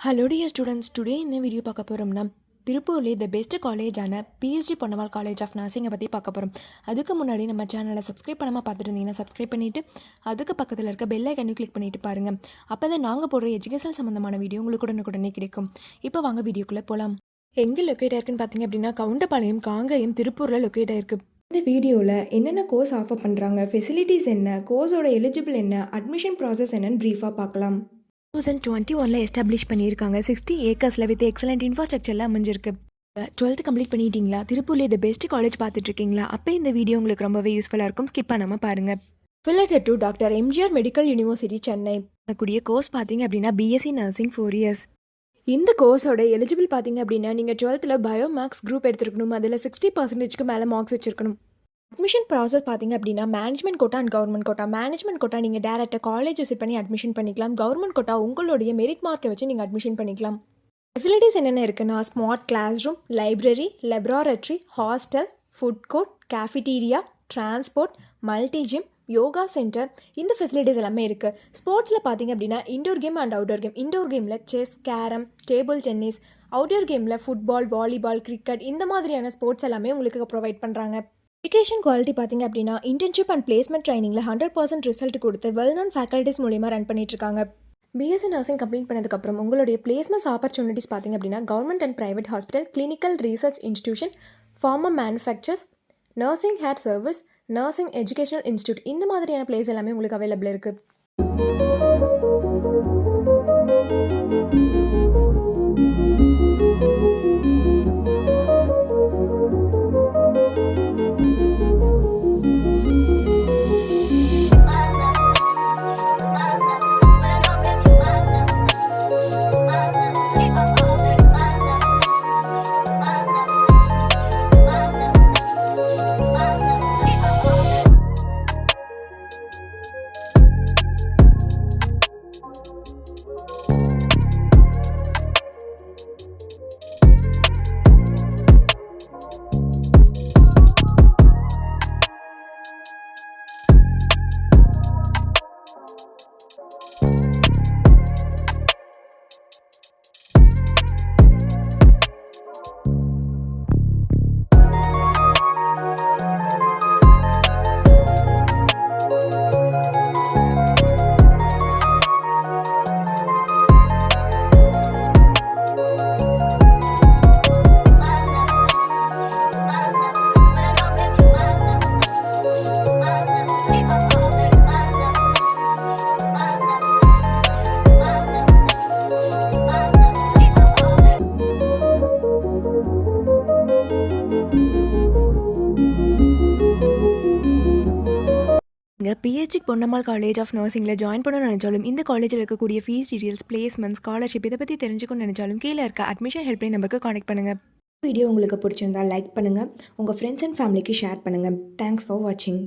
Hello dear students, today என்ன video பார்க்க போகிறோம்னா திருப்பூர்லேயே த பெஸ்ட் காலேஜான பிஎஸ்ஜி பொன்னம்மாள் காலேஜ் ஆஃப் நர்சிங்கை பற்றி பார்க்க போகிறோம். அதுக்கு முன்னாடி நம்ம சேனலை சப்ஸ்கிரைப் பண்ணாமல் பார்த்துட்டு இருந்தீங்கன்னா சப்ஸ்கிரைப் பண்ணிவிட்டு அதுக்கு பக்கத்தில் இருக்க பெல் ஐக்கனையும் கிளிக் பண்ணிட்டு பாருங்கள். அப்போ தான் நாங்கள் போடுற எஜுகேஷன் சம்மந்தமான வீடியோ உங்களுக்கு உடனே கிடைக்கும். இப்போ வாங்க வீடியோக்குள்ளே போகலாம். எங்கே லொக்கேட் ஆயிருக்குன்னு பார்த்தீங்க அப்படின்னா கவுண்டபாளையம், காங்கயம், திருப்பூரில் லொக்கேட் ஆயிருக்கு. இந்த வீடியோவில் என்னென்ன கோர்ஸ் ஆஃபர் பண்ணுறாங்க, ஃபெசிலிட்டிஸ் என்ன, கோர்ஸோட எலிஜிபிள் என்ன, அட்மிஷன் ப்ராசஸ் என்னன்னு ப்ரீஃபாக பார்க்கலாம். 2021 எஸ்டாப்ளிஷ் பண்ணியிருக்காங்க. 60 ஏக்கர்ஸில் வித் எக்ஸலண்ட் இன்ஃப்ராஸ்ட்ரக்சர்லாம் அமைஞ்சிருக்கு. 12th கம்ப்ளீட் பண்ணிட்டீங்களா? திருப்பூர்லேயே த பெஸ்ட் காலேஜ் பார்த்துட்ருக்கீங்களா? அப்போ இந்த வீடியோ உங்களுக்கு ரொம்பவே யூஸ்ஃபுல்லாக இருக்கும். ஸ்கிப் பண்ணாமல் பாருங்கள். Affiliated to doctor MGR medical university, Chennai. கூடிய கோர்ஸ் பார்த்தீங்க அப்படின்னா பிஎஸ்சி நர்சிங் 4 இயர்ஸ். இந்த கோர்ஸோட எலிஜிபிள் பார்த்தீங்க அப்படின்னா நீங்கள் 12th பயோ மேக்ஸ் குரூப் எடுத்துருக்கணும். அதில் 60% மேலே மார்க்ஸ் வச்சுருக்கணும். அட்மிஷன் ப்ராசஸ் பார்த்தீங்க அப்படின்னா management quota and government quota. Management quota நீங்கள் டேரெக்டாக காலேஜ் விசிட் பண்ணி அட்மிஷன் பண்ணிக்கலாம். கவர்மெண்ட் கோட்டா உங்களுடைய மெரிட் மார்க்கை வச்சு நீங்கள் அட்மிஷன் பண்ணிக்கலாம். ஃபெசிலிட்டிஸ் என்னென்ன இருக்குன்னா smart class, library, laboratory, hostel, food court, cafeteria, transport, multi gym, yoga centre, இந்த ஃபெசிலிட்டிஸ் எல்லாமே இருக்குது. ஸ்போர்ட்ஸில் பார்த்தீங்க அப்படின்னா indoor game and outdoor game. Indoor கேமில் chess, carrom, table tennis. Outdoor கேமில் ஃபுட்பால், வாலிபால், கிரிக்கெட், இந்த மாதிரியான ஸ்போர்ட்ஸ் எல்லாமே உங்களுக்கு ப்ரொவைட் பண்ணுறாங்க. எஜுகேஷன் குவாலிட்டி பார்த்தீங்க அப்படின்னா இன்டர்ன்ஷிப் அண்ட் பிளேஸ்மெண்ட் ட்ரைனிங்கில் 100% ரிசல்ட் கொடுத்து வெல் நோன் ஃபேக்கல்ட்டிஸ் மூலிமா ரன் பண்ணிட்டுருக்காங்க. பிஎஸ்சி நர்சிங் கம்ப்ளீட் பண்ணதுக்கப்புறம் உங்களுடைய பிளேஸ்மெண்ட்ஸ் ஆப்பர்ச்சுனிட்டிஸ் பார்த்தீங்க அப்படின்னா government and private hospital, clinical research institution, pharma manufacturers, nursing care service, nursing educational institute, இந்த மாதிரியான பிளேஸ் எல்லாமே உங்களுக்கு அவைலபிள் இருக்குது. பிஹெச்சி பொன்னம்மாள் காலேஜ் ஆஃப் நர்சிங்கில் ஜாயின் பண்ணணும்னு நினச்சாலும், இந்த காலேஜில் இருக்கக்கூடிய ஃபீஸ் டீட்டெயில்ஸ், பிளேஸ்மெண்ட், ஸ்காலர்ஷிப் இதை பற்றி தெரிஞ்சுக்கணும்னு நினச்சாலும் கீழே இருக்க அட்மிஷன் ஹெல்ப்லைன் நம்பருக்கு கான்டெக்ட் பண்ணுங்கள். வீடியோ உங்களுக்கு பிடிச்சிருந்தால் லைக் பண்ணுங்கள், உங்கள் ஃப்ரெண்ட்ஸ் அண்ட் ஃபேமிலிக்கு ஷேர் பண்ணுங்கள். தேங்க்ஸ் ஃபார் வாட்சிங்.